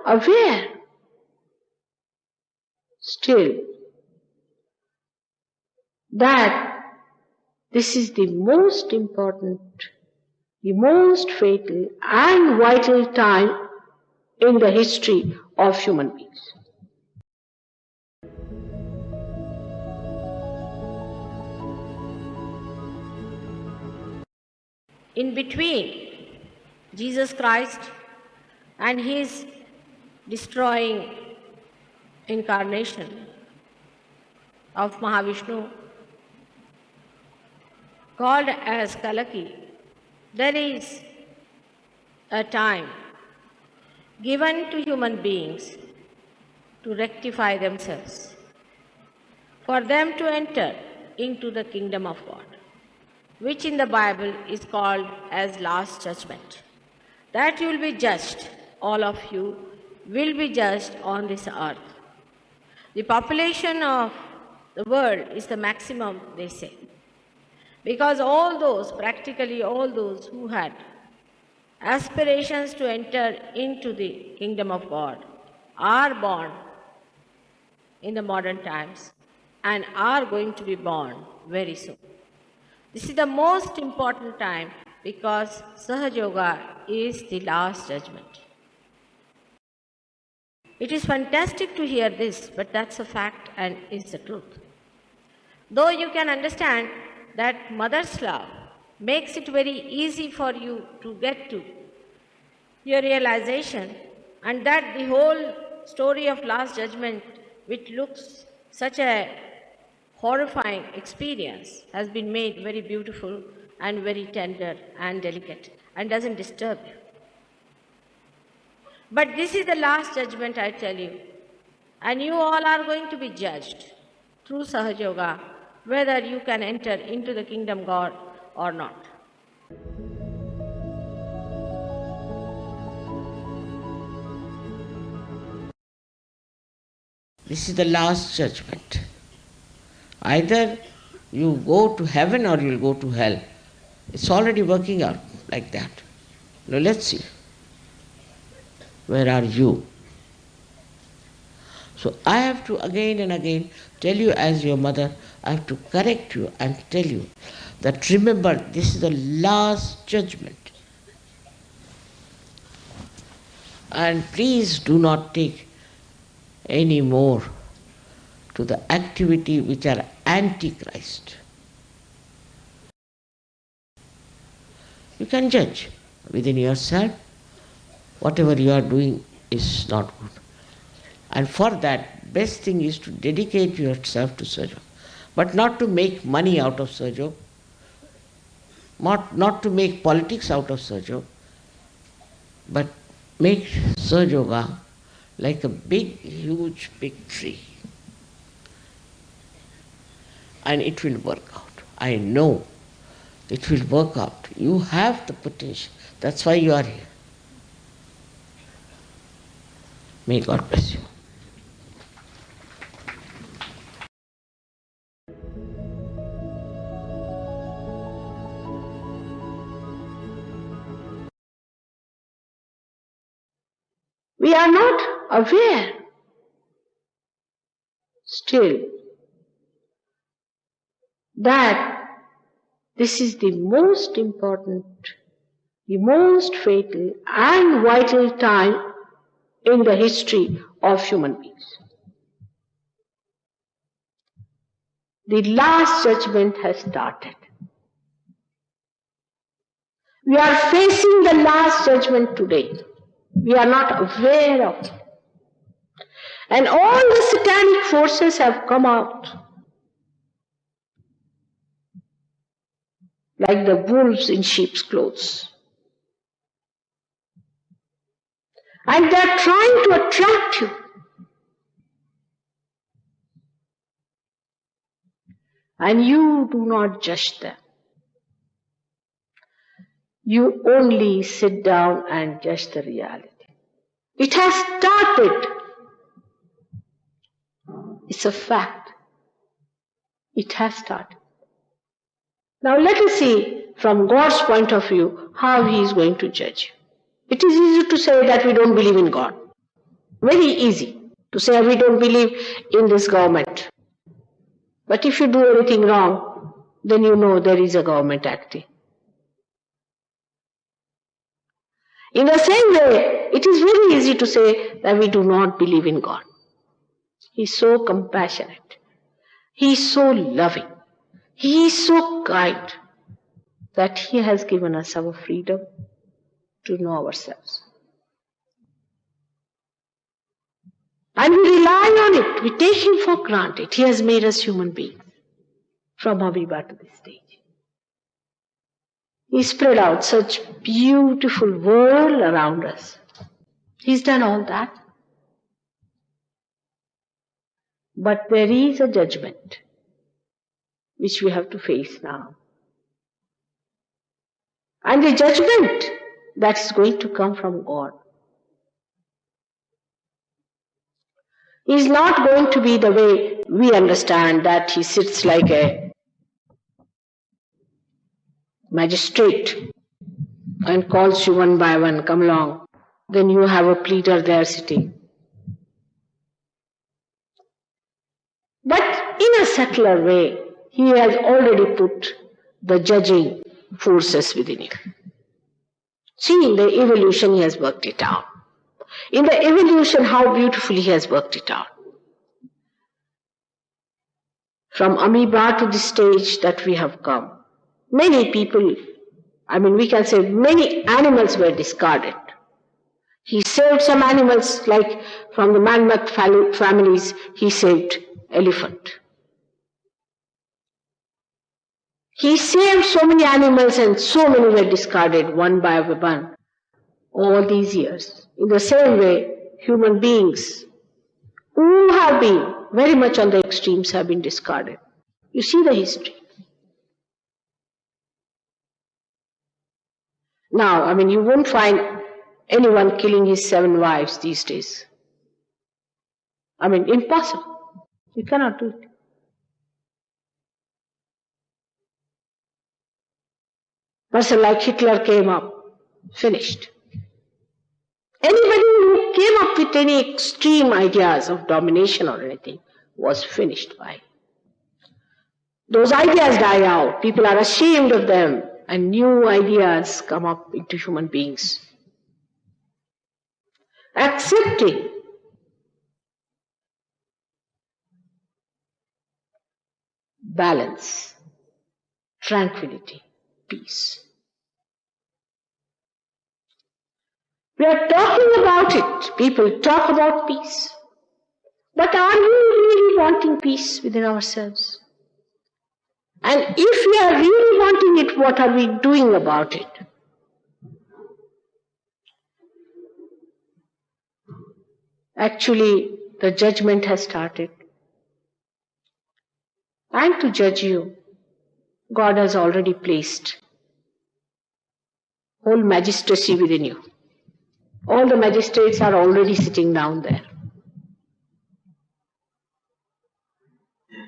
aware still that this is the most important, the most fatal and vital time in the history of human beings. In between Jesus Christ and his destroying incarnation of Mahavishnu, called as Kalaki, there is a time given to human beings to rectify themselves, for them to enter into the kingdom of God, which in the Bible is called as last judgment. That you will be judged, all of you will be judged on this earth. The population of the world is the maximum, they say, because practically all those who had aspirations to enter into the kingdom of God are born in the modern times and are going to be born very soon. This is the most important time because Sahaja Yoga is the last judgment. It is fantastic to hear this, but that's a fact and is the truth. Though you can understand that mother's love makes it very easy for you to get to your realization, and that the whole story of last judgment, which looks such a horrifying experience, has been made very beautiful and very tender and delicate and doesn't disturb you. But this is the last judgment, I tell you, and you all are going to be judged through Sahaja Yoga whether you can enter into the kingdom of God or not. This is the last judgment. Either you go to heaven or you will go to hell. It's already working out like that. Now let's see. Where are you? So I have to again and again tell you as your mother, I have to correct you and tell you that remember, this is the last judgment. And please do not take any more to the activity which are anti-Christ. You can judge within yourself whatever you are doing is not good. And for that, best thing is to dedicate yourself to Sahaja, but not to make money out of Sahaja, not to make politics out of Sahaja, but make Sahaja Yoga like a big, huge, big tree. And it will work out. I know it will work out. You have the potential. That's why you are here. May God bless you. We are not aware still that this is the most important, the most fatal and vital time in the history of human beings. The last judgment has started. We are facing the last judgment today. We are not aware of it. And all the satanic forces have come out like the wolves in sheep's clothes. And they are trying to attract you. And you do not judge them. You only sit down and judge the reality. It has started. It's a fact. It has started. Now let us see from God's point of view how He is going to judge you. It is easy to say that we don't believe in God. Very easy to say we don't believe in this government. But if you do anything wrong, then you know there is a government acting. In the same way, it is very easy to say that we do not believe in God. He is so compassionate. He is so loving. He is so kind that He has given us our freedom to know ourselves. And we rely on it. We take Him for granted. He has made us human beings from Aviva to this stage. He spread out such beautiful world around us. He's done all that. But there is a judgment which we have to face now. And the judgment that is going to come from God is not going to be the way we understand, that He sits like a magistrate and calls you one by one, come along. Then you have a pleader there sitting. But in a subtler way, He has already put the judging forces within you. See, in the evolution He has worked it out. In the evolution, how beautifully He has worked it out. From amoeba to the stage that we have come, many people, we can say many animals were discarded. He saved some animals, like from the mammoth families, He saved elephant. He saved so many animals and so many were discarded one by one all these years. In the same way, human beings who have been very much on the extremes have been discarded. You see the history. Now, you won't find anyone killing his 7 wives these days. Impossible. You cannot do it. Person like Hitler came up, finished. Anybody who came up with any extreme ideas of domination or anything was finished by. Those ideas die out. People are ashamed of them, and new ideas come up into human beings. Accepting balance, tranquility, peace. We are talking about it. People talk about peace. But are we really wanting peace within ourselves? And if we are really wanting it, what are we doing about it? Actually, the judgment has started. And to judge you, God has already placed whole magistracy within you. All the magistrates are already sitting down there.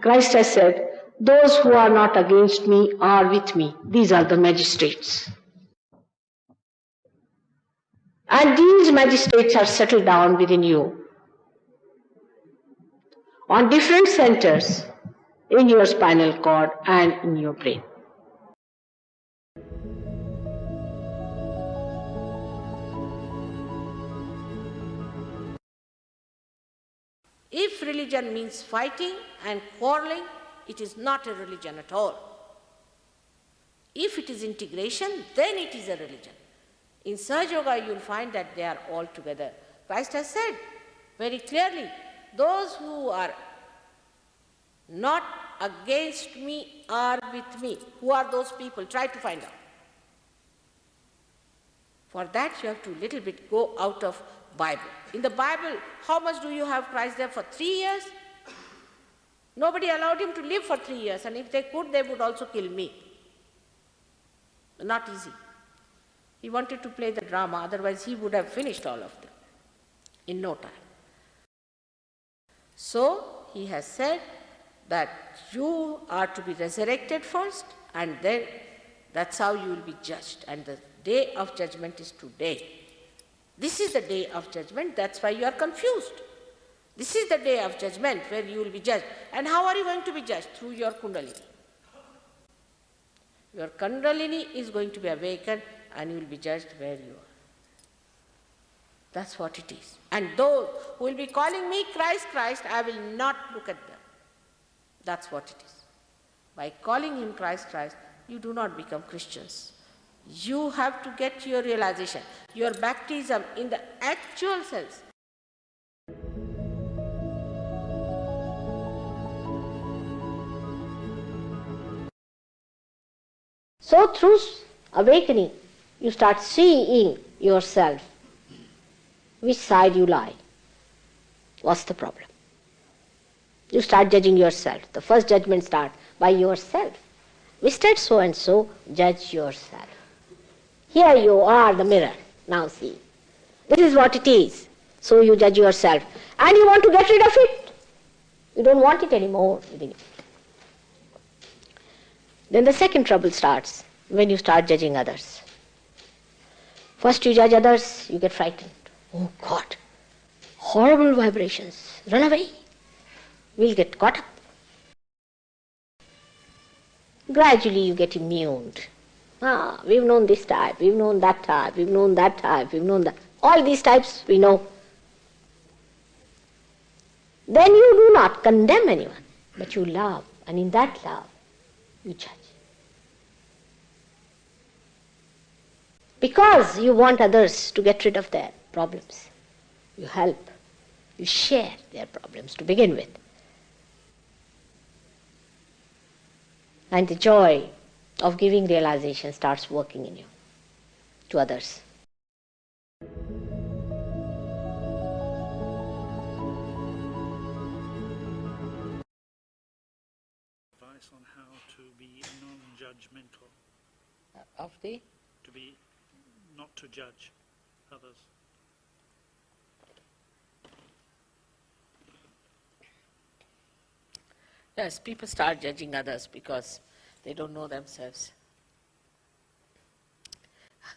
Christ has said, those who are not against me are with me. These are the magistrates. And these magistrates are settled down within you on different centers in your spinal cord and in your brain. If religion means fighting and quarreling, it is not a religion at all. If it is integration, then it is a religion. In Sahaja Yoga, you will find that they are all together. Christ has said very clearly, those who are not against me are with me. Who are those people? Try to find out. For that you have to little bit go out of Bible. In the Bible, how much do you have Christ there? For 3 years? Nobody allowed him to live for 3 years, and if they could, they would also kill me. Not easy. He wanted to play the drama, otherwise he would have finished all of them in no time. So he has said that you are to be resurrected first, and then that's how you will be judged. And the day of judgment is today. This is the day of judgment, that's why you are confused. This is the day of judgment where you will be judged. And how are you going to be judged? Through your kundalini. Your kundalini is going to be awakened and you will be judged where you are. That's what it is. And those who will be calling me Christ, Christ, I will not look at them. That's what it is. By calling him Christ, Christ, you do not become Christians. You have to get your realization, your baptism in the actual sense. So through awakening, you start seeing yourself, which side you lie. What's the problem? You start judging yourself. The first judgment starts by yourself. Mr. So-and-so, judge yourself. Here you are, the mirror. Now see. This is what it is. So you judge yourself. And you want to get rid of it. You don't want it anymore within you. Then the second trouble starts when you start judging others. First you judge others, you get frightened. Oh God, horrible vibrations. Run away. We'll get caught up. Gradually you get immune. We've known this type, we've known that type, we've known that type, we've known that. All these types we know. Then you do not condemn anyone, but you love. And in that love, you judge. Because you want others to get rid of their problems. You help. You share their problems to begin with. And the joy of giving realization starts working in you to others. Advice on how to be non-judgmental, To be not to judge others. Yes, people start judging others because they don't know themselves.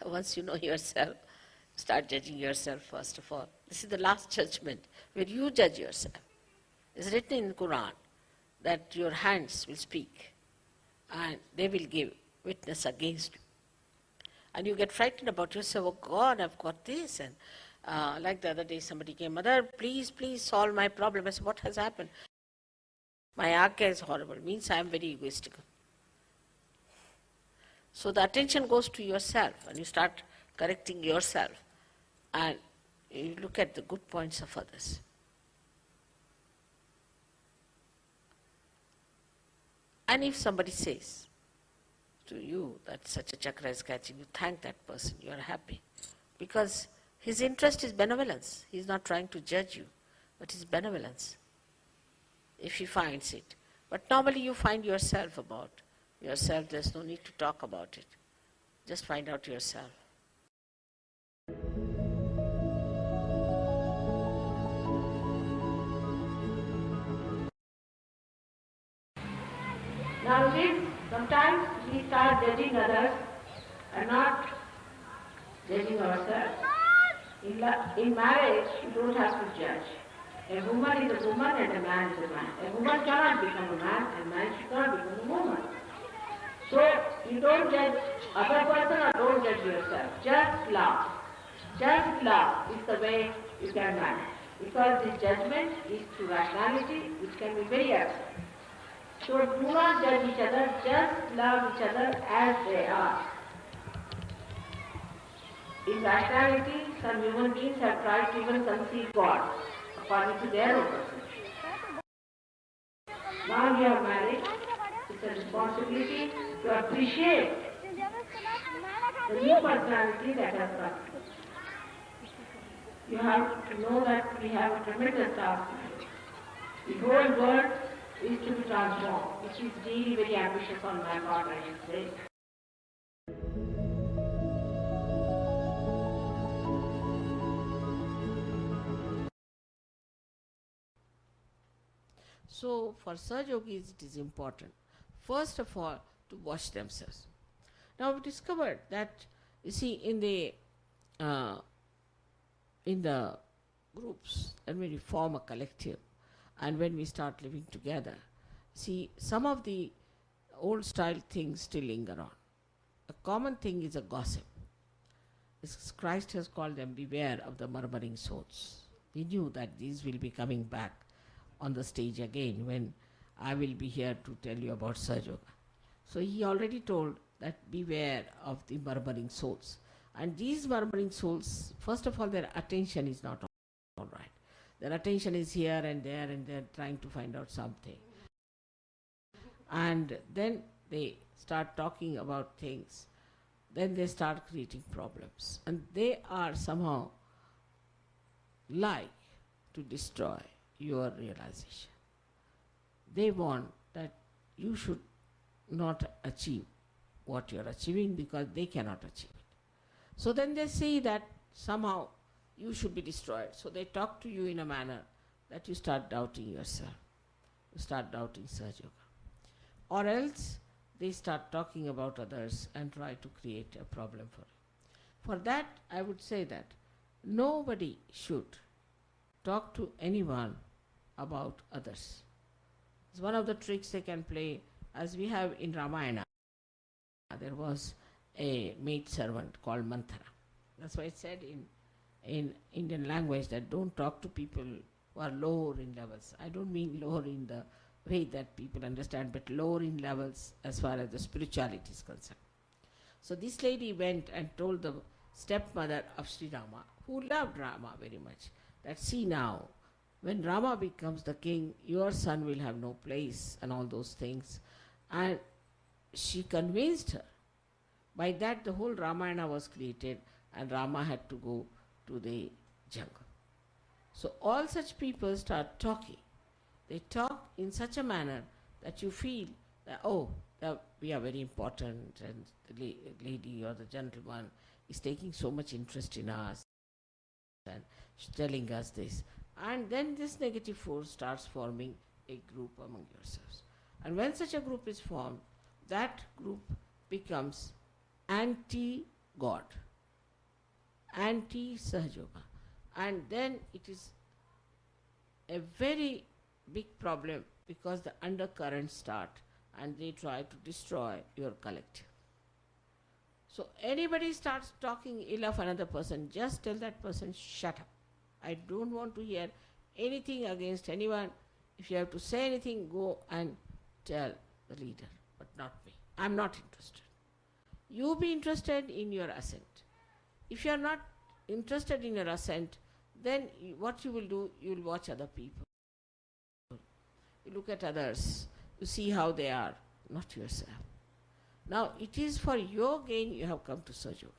Once you know yourself, start judging yourself first of all. This is the last judgment where you judge yourself. It's written in the Quran that your hands will speak and they will give witness against you. And you get frightened about yourself. Oh God, I've got this. And like the other day somebody came, Mother, please solve my problem. I said, what has happened? My agya is horrible, means I am very egoistical. So the attention goes to yourself and you start correcting yourself and you look at the good points of others. And if somebody says to you that such a chakra is catching, you thank that person, you are happy. Because his interest is benevolence. He is not trying to judge you, but his benevolence, if he finds it. But normally you find yourself about yourself, there's no need to talk about it. Just find out yourself. Now since sometimes we start judging others and not judging ourselves, in marriage you don't have to judge. A woman is a woman and a man is a man. A woman cannot become a man and a man should not become a woman. So you don't judge other person or don't judge yourself. Just love. Just love is the way you can manage. Because this judgment is through rationality, which can be very absurd. So do not judge each other, just love each other as they are. In rationality, some human beings have tried to even conceive God according to their own perception. Now you are married, it's a responsibility to appreciate the new personality that has come. You have to know that we have a tremendous task. The whole world is to be transformed, which is really very ambitious on my part, I should say. So for Saj Yogis it is important, first of all, to wash themselves. Now we discovered that, you see, in the in the groups, and when we form a collective, and when we start living together, see, some of the old style things still linger on. A common thing is a gossip. Christ has called them, beware of the murmuring souls. He knew that these will be coming back on the stage again when I will be here to tell you about Sahaja Yoga. So he already told that beware of the murmuring souls. And these murmuring souls, first of all, their attention is not all right. Their attention is here and they're trying to find out something. And then they start talking about things. Then they start creating problems. And they are somehow like to destroy your realization. They want that you should not achieve what you are achieving because they cannot achieve it. So then they say that somehow you should be destroyed. So they talk to you in a manner that you start doubting yourself. You start doubting Sahaja Yoga. Or else they start talking about others and try to create a problem for you. For that, I would say that nobody should talk to anyone about others. It's one of the tricks they can play, as we have in Ramayana. There was a maid servant called Manthara. That's why it said in Indian language that don't talk to people who are lower in levels. I don't mean lower in the way that people understand, but lower in levels as far as the spirituality is concerned. So this lady went and told the stepmother of Sri Rama, who loved Rama very much, that see now, when Rama becomes the king, your son will have no place and all those things. And she convinced her. By that the whole Ramayana was created and Rama had to go to the jungle. So all such people start talking. They talk in such a manner that you feel that, that we are very important and the lady or the gentleman is taking so much interest in us and telling us this. And then this negative force starts forming a group among yourselves. And when such a group is formed, that group becomes anti-God, anti-Sahaja Yoga. And then it is a very big problem because the undercurrents start and they try to destroy your collective. So anybody starts talking ill of another person, just tell that person, shut up. I don't want to hear anything against anyone. If you have to say anything, go and tell the leader, but not me. I'm not interested. You be interested in your ascent. If you are not interested in your ascent, then what you will do, you will watch other people. You look at others, you see how they are, not yourself. Now, it is for your gain you have come to Sahaja Yoga,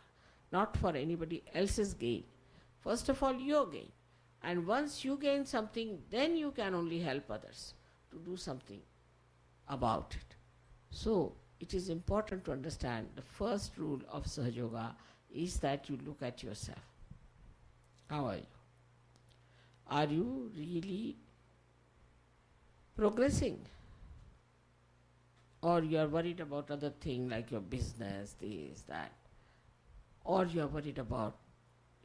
not for anybody else's gain. First of all, your gain. And once you gain something, then you can only help others to do something about it. So, it is important to understand the first rule of Sahaja Yoga is that you look at yourself. How are you? Are you really progressing? Or you are worried about other things like your business, this, that. Or you are worried about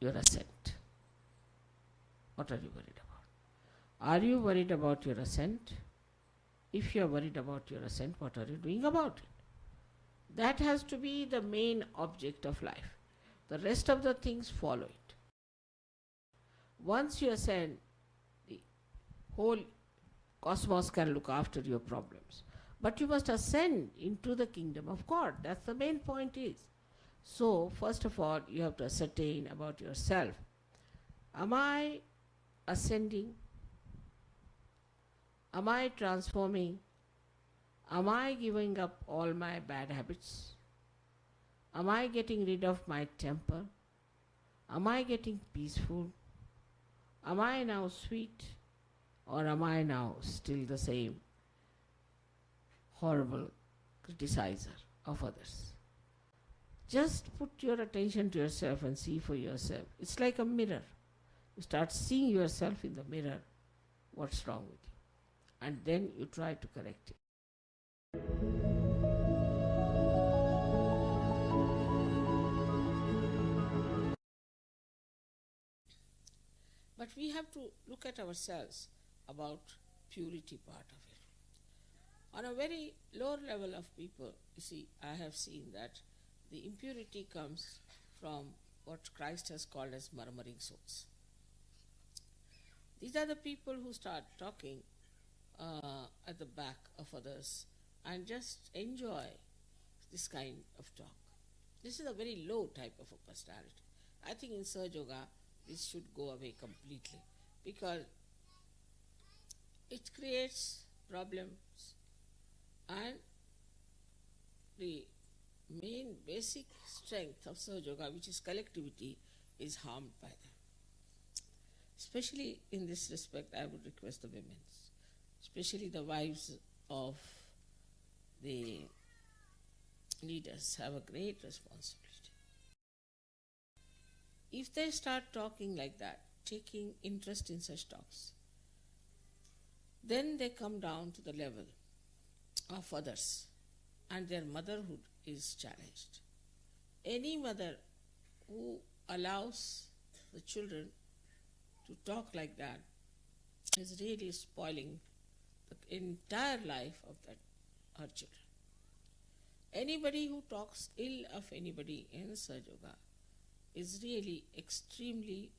your ascent. What are you worried about? Are you worried about your ascent? If you are worried about your ascent, what are you doing about it? That has to be the main object of life. The rest of the things follow it. Once you ascend, the whole cosmos can look after your problems. But you must ascend into the kingdom of God. That's the main point is. So, first of all, you have to ascertain about yourself. Am I ascending? Am I transforming? Am I giving up all my bad habits? Am I getting rid of my temper? Am I getting peaceful? Am I now sweet? Or am I now still the same horrible criticizer of others? Just put your attention to yourself and see for yourself. It's like a mirror. You start seeing yourself in the mirror, what's wrong with you. And then you try to correct it. But we have to look at ourselves about purity part of it. On a very lower level of people, you see, I have seen that the impurity comes from what Christ has called as murmuring souls. These are the people who start talking at the back of others and just enjoy this kind of talk. This is a very low type of a personality. I think in Sahaja Yoga, this should go away completely because it creates problems and the main basic strength of Sahaja Yoga, which is collectivity, is harmed by them. Especially in this respect, I would request the women, especially the wives of the leaders, have a great responsibility. If they start talking like that, taking interest in such talks, then they come down to the level of others and their motherhood is challenged. Any mother who allows the children to talk like that is really spoiling the entire life of her children. Anybody who talks ill of anybody in Sahaja Yoga is really extremely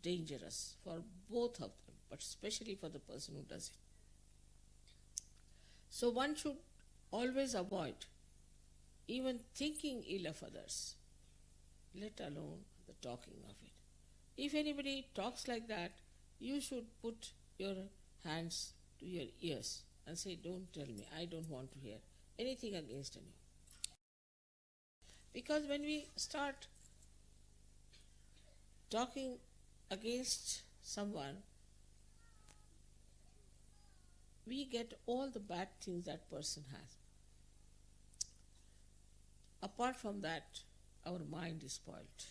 dangerous for both of them, but especially for the person who does it. So one should always avoid even thinking ill of others, let alone the talking of it. If anybody talks like that, you should put your hands to your ears and say, don't tell me, I don't want to hear anything against anyone. Because when we start talking against someone, we get all the bad things that person has. Apart from that, our mind is spoiled,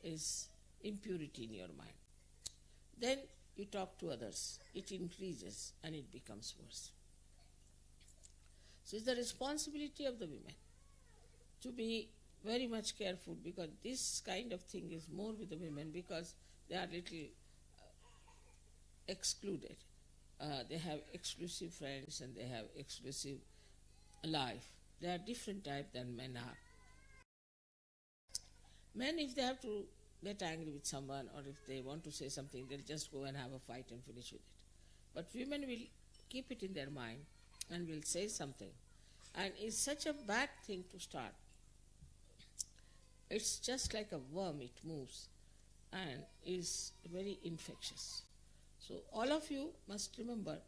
is impurity in your mind. Then you talk to others, it increases and it becomes worse. So it's the responsibility of the women to be very much careful, because this kind of thing is more with the women because they are little excluded. They have exclusive friends and they have exclusive life. They are different type than men are. Men, if they have to get angry with someone or if they want to say something, they'll just go and have a fight and finish with it. But women will keep it in their mind and will say something. And it's such a bad thing to start. It's just like a worm, it moves and is very infectious. So all of you must remember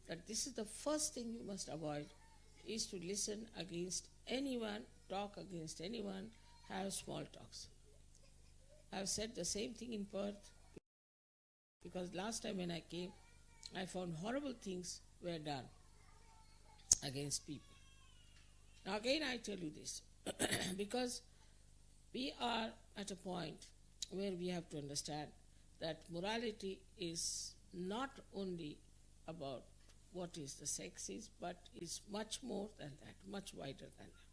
that this is the first thing you must avoid, is to listen against anyone, talk against anyone, have small talks. I have said the same thing in Perth because last time when I came, I found horrible things were done against people. Now again I tell you this, because we are at a point where we have to understand that morality is not only about what is the sex is, but is much more than that, much wider than that.